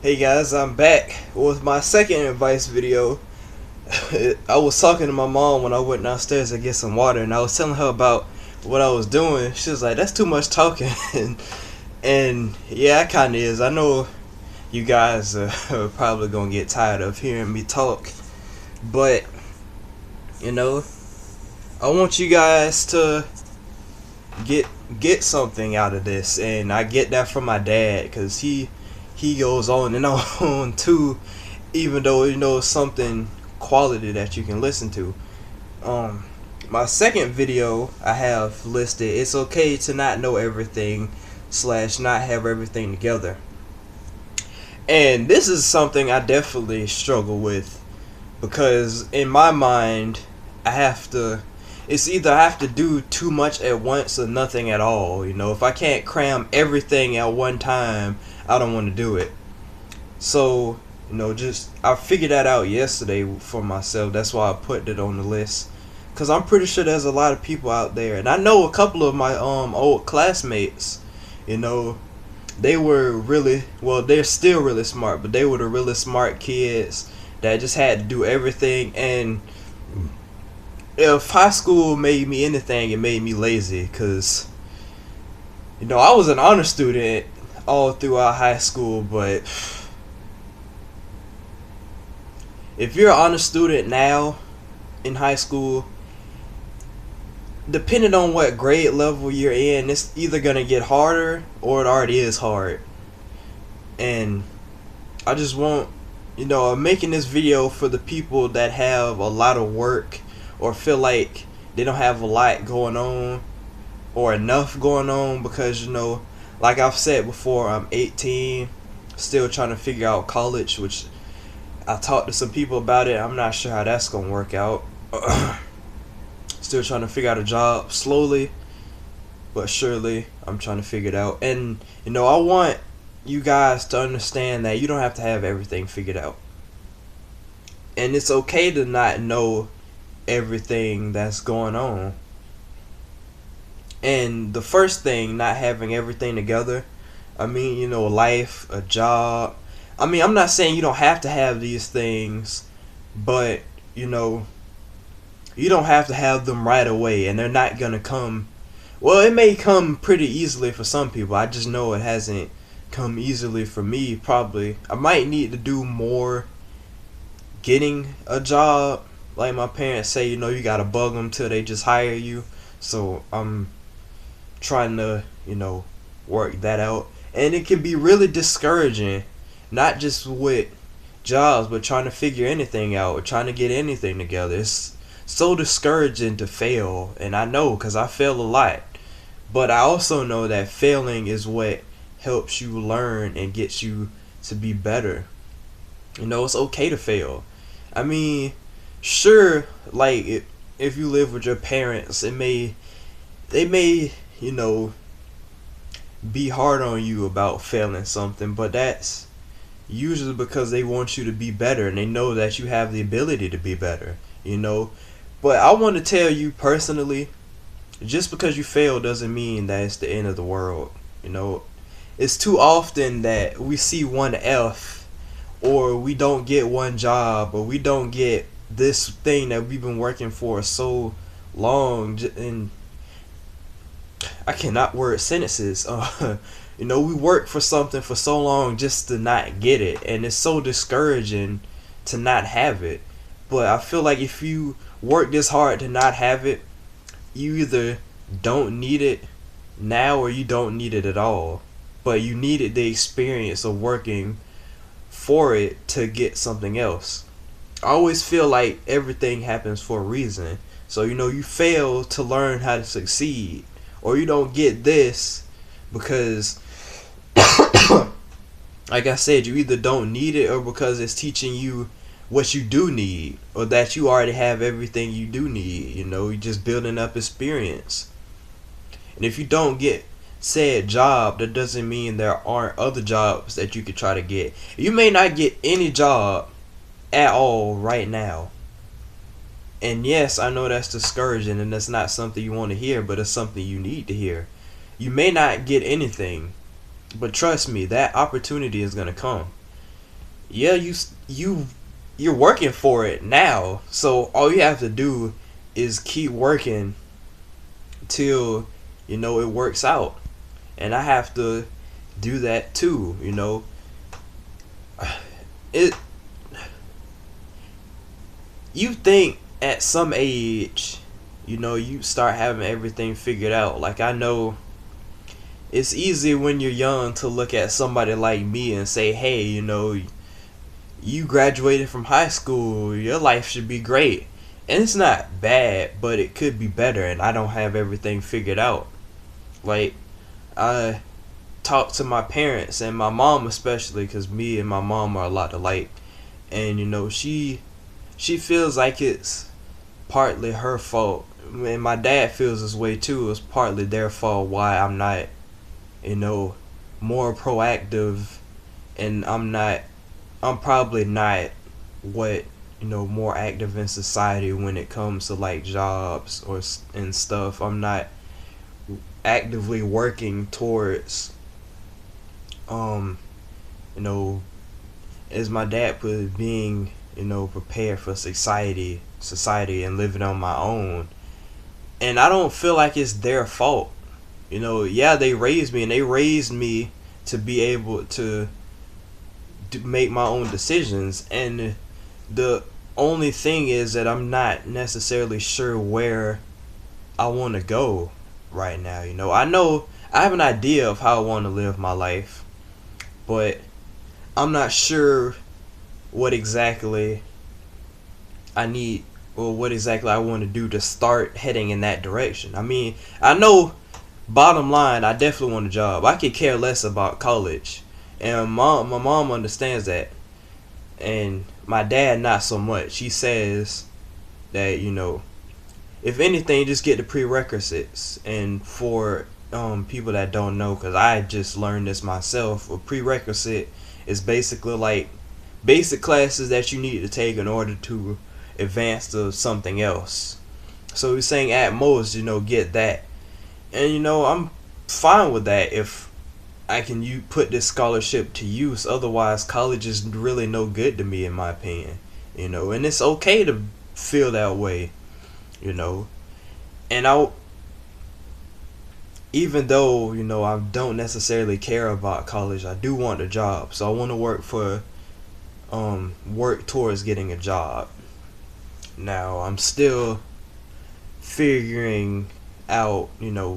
Hey guys, I'm back with my second advice video. I was talking to my mom when I went downstairs to get some water, and I was telling her about what I was doing. She was like, "That's too much talking," and yeah, it kind of is. I know you guys are probably gonna get tired of hearing me talk, but you know, I want you guys to get something out of this, and I get that from my dad because he goes on and on too, even though it's something quality that you can listen to. My second video I have listed, it's okay to not know everything slash not have everything together. And this is something I definitely struggle with because in my mind I have to it's either I have to do too much at once or nothing at all. If I can't cram everything at one time, I don't want to do it. So, just I figured that out yesterday for myself. That's why I put it on the list. Cause I'm pretty sure there's a lot of people out there, and I know a couple of my old classmates. They were really they're still really smart, but they were the really smart kids that just had to do everything. And if high school made me anything, it made me lazy. Cause I was an honor student all throughout high school, but if you're an honor student now in high school, depending on what grade level you're in, it's either gonna get harder or it already is hard. And I just want, I'm making this video for the people that have a lot of work or feel like they don't have a lot going on or enough going on because, like I've said before, I'm 18, still trying to figure out college, which I talked to some people about it. I'm not sure how that's gonna work out. Still trying to figure out a job slowly but surely. I'm trying to figure it out. And I want you guys to understand that you don't have to have everything figured out. And it's okay to not know everything that's going on. And the first thing, not having everything together, life, a job. I'm not saying you don't have to have these things, but you don't have to have them right away, and they're not gonna come. Well, it may come pretty easily for some people. I just know it hasn't come easily for me. Probably I might need to do more getting a job. Like my parents say, you gotta bug them till they just hire you. So I'm trying to work that out, and it can be really discouraging, not just with jobs, but trying to figure anything out or trying to get anything together. It's so discouraging to fail, and I know because I fail a lot, but I also know that failing is what helps you learn and gets you to be better. It's okay to fail. Sure, like if you live with your parents, they may be hard on you about failing something, but that's usually because they want you to be better and they know that you have the ability to be better. But I want to tell you personally, just because you fail doesn't mean that it's the end of the world. It's too often that we see one F, or we don't get one job, or we don't get this thing that we've been working for so long, and I cannot word sentences. We work for something for so long just to not get it, and it's so discouraging to not have it. But I feel like if you work this hard to not have it, you either don't need it now or you don't need it at all. But you needed the experience of working for it to get something else. I always feel like everything happens for a reason. So you fail to learn how to succeed, or you don't get this because like I said, you either don't need it or because it's teaching you what you do need, or that you already have everything you do need. You're just building up experience. And if you don't get said job, that doesn't mean there aren't other jobs that you could try to get. You may not get any job at all right now. And yes, I know that's discouraging and that's not something you want to hear, but it's something you need to hear. You may not get anything, but trust me, that opportunity is going to come. yeah, you're working for it now. So all you have to do is keep working till it works out. And I have to do that too. It you think at some age, you start having everything figured out. Like, I know it's easy when you're young to look at somebody like me and say, hey, you graduated from high school, your life should be great. And it's not bad, but it could be better, and I don't have everything figured out. Like, I talk to my parents and my mom especially, because me and my mom are a lot alike. And she feels like it's partly her fault, and my dad feels this way too. It's partly their fault why I'm not more proactive, and I'm probably not what more active in society when it comes to like jobs and stuff. I'm not actively working towards um you know as my dad put it, being prepared for society and living on my own. And I don't feel like it's their fault. Yeah, they raised me, and they raised me to be able to make my own decisions. And the only thing is that I'm not necessarily sure where I want to go right now. I know I have an idea of how I want to live my life, but I'm not sure what exactly I need, or what exactly I want to do to start heading in that direction. I mean, I know, bottom line, I definitely want a job. I could care less about college, and my mom understands that, and my dad not so much. He says that if anything, just get the prerequisites. And for people that don't know, because I just learned this myself, a prerequisite is basically like basic classes that you need to take in order to advance to something else. So he's saying at most, get that. And I'm fine with that if I can you put this scholarship to use. Otherwise, college is really no good to me, in my opinion. And it's okay to feel that way. And even though I don't necessarily care about college, I do want a job. So I want to work towards getting a job. Now I'm still figuring out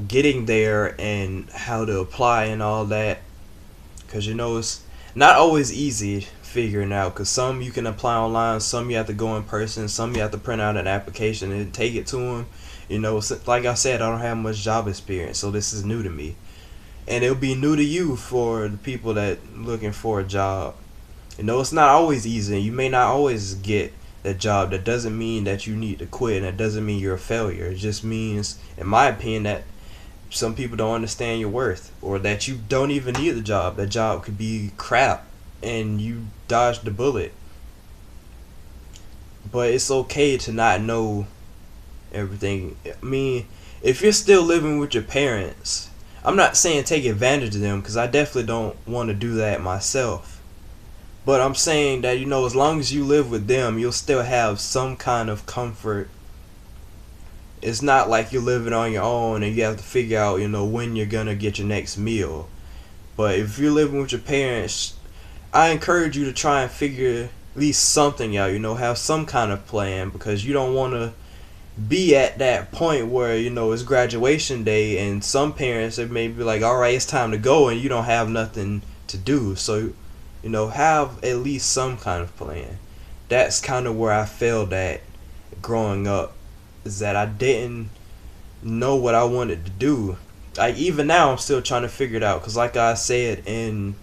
getting there and how to apply and all that, because it's not always easy figuring out, because some you can apply online, some you have to go in person, some you have to print out an application and take it to them. Like I said, I don't have much job experience, so this is new to me, and it'll be new to you for the people that looking for a job. It's not always easy, and you may not always get that job. That doesn't mean that you need to quit, and that doesn't mean you're a failure. It just means, in my opinion, that some people don't understand your worth, or that you don't even need the job. That job could be crap and you dodged the bullet. But it's okay to not know everything. I mean, if you're still living with your parents, I'm not saying take advantage of them, because I definitely don't want to do that myself. But I'm saying that, as long as you live with them, you'll still have some kind of comfort. It's not like you're living on your own and you have to figure out, when you're gonna get your next meal. But if you're living with your parents, I encourage you to try and figure at least something out, have some kind of plan, because you don't want to be at that point where, it's graduation day and some parents, it may be like, alright, it's time to go, and you don't have nothing to do. So, have at least some kind of plan. That's kind of where I failed at growing up, is that I didn't know what I wanted to do. Like, even now I'm still trying to figure it out, because like I said, in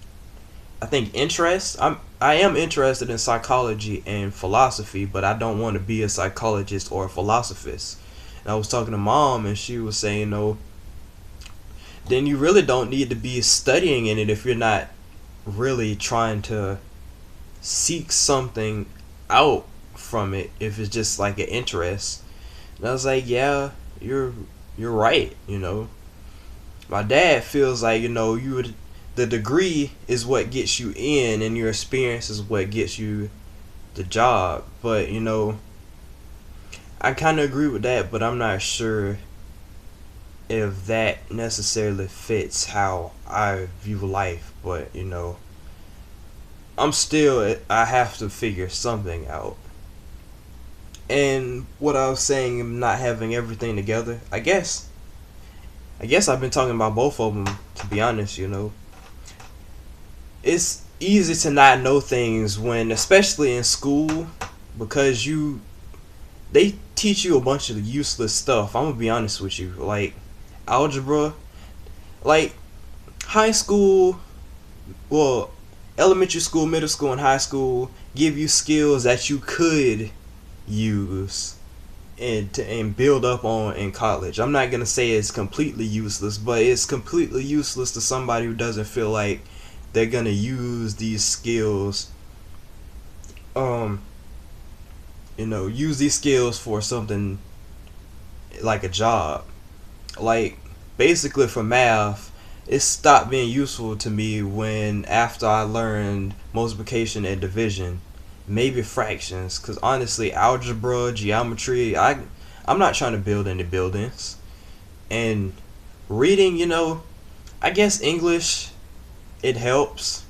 I think interest, I am interested in psychology and philosophy, but I don't want to be a psychologist or a philosophist. And I was talking to mom, and she was saying, no, then you really don't need to be studying in it if you're not really trying to seek something out from it, if it's just like an interest. And I was like, yeah, you're right. My dad feels like, you would the degree is what gets you in, and your experience is what gets you the job. But you know, I kind of agree with that, but I'm not sure if that necessarily fits how I view life. But you know, I have to figure something out. And what I was saying, not having everything together, I guess I've been talking about both of them, to be honest. You know, it's easy to not know things when, especially in school, because they teach you a bunch of useless stuff. I'm gonna be honest with you, like algebra, like high school, well, elementary school, middle school, and high school give you skills that you could use and build up on in college. I'm not gonna say it's completely useless, but it's completely useless to somebody who doesn't feel like they're gonna use these skills. Um, use these skills for something like a job. Like basically for math, it stopped being useful to me when after I learned multiplication and division, maybe fractions. Cause honestly, algebra, geometry, I'm not trying to build any buildings. And reading, I guess English, it helps,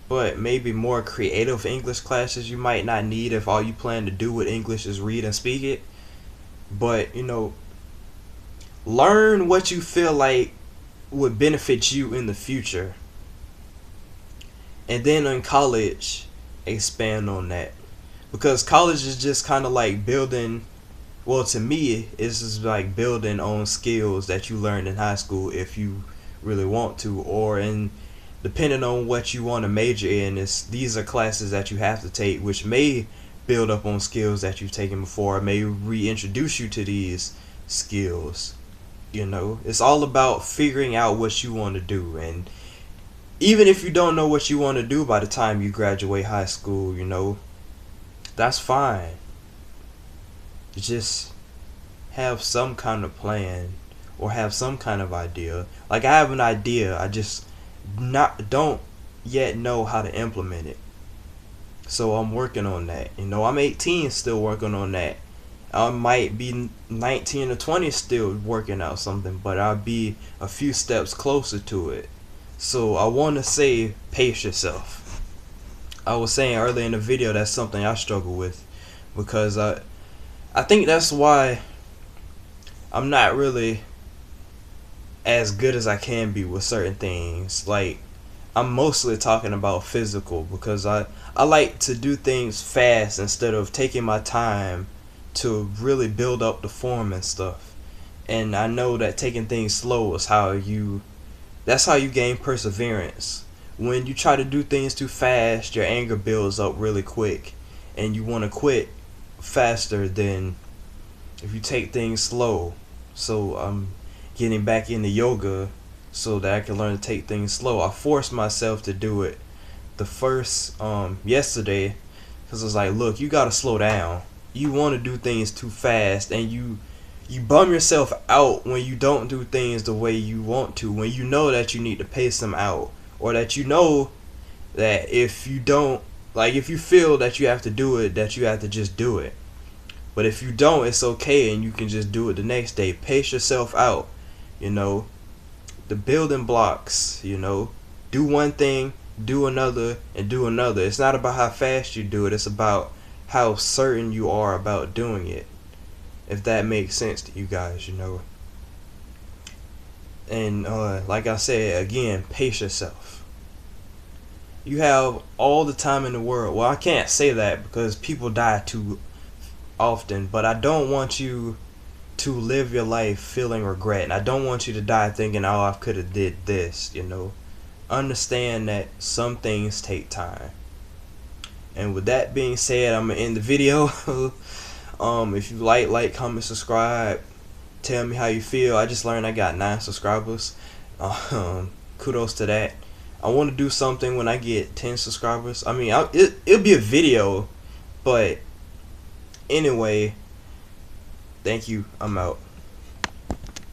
but maybe more creative English classes you might not need if all you plan to do with English is read and speak it. But learn what you feel like would benefit you in the future, and then in college expand on that, because college is just kind of like building, well, to me it's just like building on skills that you learned in high school if you really want to, or in depending on what you want to major in, these are classes that you have to take, which may build up on skills that you've taken before, may reintroduce you to these skills. It's all about figuring out what you want to do. And even if you don't know what you want to do by the time you graduate high school, that's fine. Just have some kind of plan or have some kind of idea. Like I have an idea, I just don't yet know how to implement it. So I'm working on that. I'm 18, still working on that. I might be 19 or 20 still working out something, but I'll be a few steps closer to it. So I want to say, pace yourself. I was saying earlier in the video, that's something I struggle with, because I think that's why I'm not really as good as I can be with certain things. Like, I'm mostly talking about physical, because I like to do things fast instead of taking my time to really build up the form and stuff. And I know that taking things slow is that's how you gain perseverance. When you try to do things too fast, your anger builds up really quick, and you want to quit faster than if you take things slow. So I'm getting back into yoga so that I can learn to take things slow. I forced myself to do it the first yesterday, because I was like, look, you gotta slow down. You want to do things too fast, and you bum yourself out when you don't do things the way you want to, when you know that you need to pace them out, or that that if you don't, like, if you feel that you have to do it, that you have to just do it. But if you don't, it's okay, and you can just do it the next day. Pace yourself out. The building blocks, do one thing, do another, and do another. It's not about how fast you do it, it's about how certain you are about doing it, if that makes sense to you guys. And like I said again, pace yourself. You have all the time in the world. Well, I can't say that because people die too often, but I don't want you to live your life feeling regret, and I don't want you to die thinking, oh, I could have did this. Understand that some things take time. And with that being said, I'm gonna end the video. If you like, comment, subscribe. Tell me how you feel. I just learned I got 9 subscribers. Kudos to that. I want to do something when I get 10 subscribers. I mean, it'll be a video, but anyway, thank you. I'm out.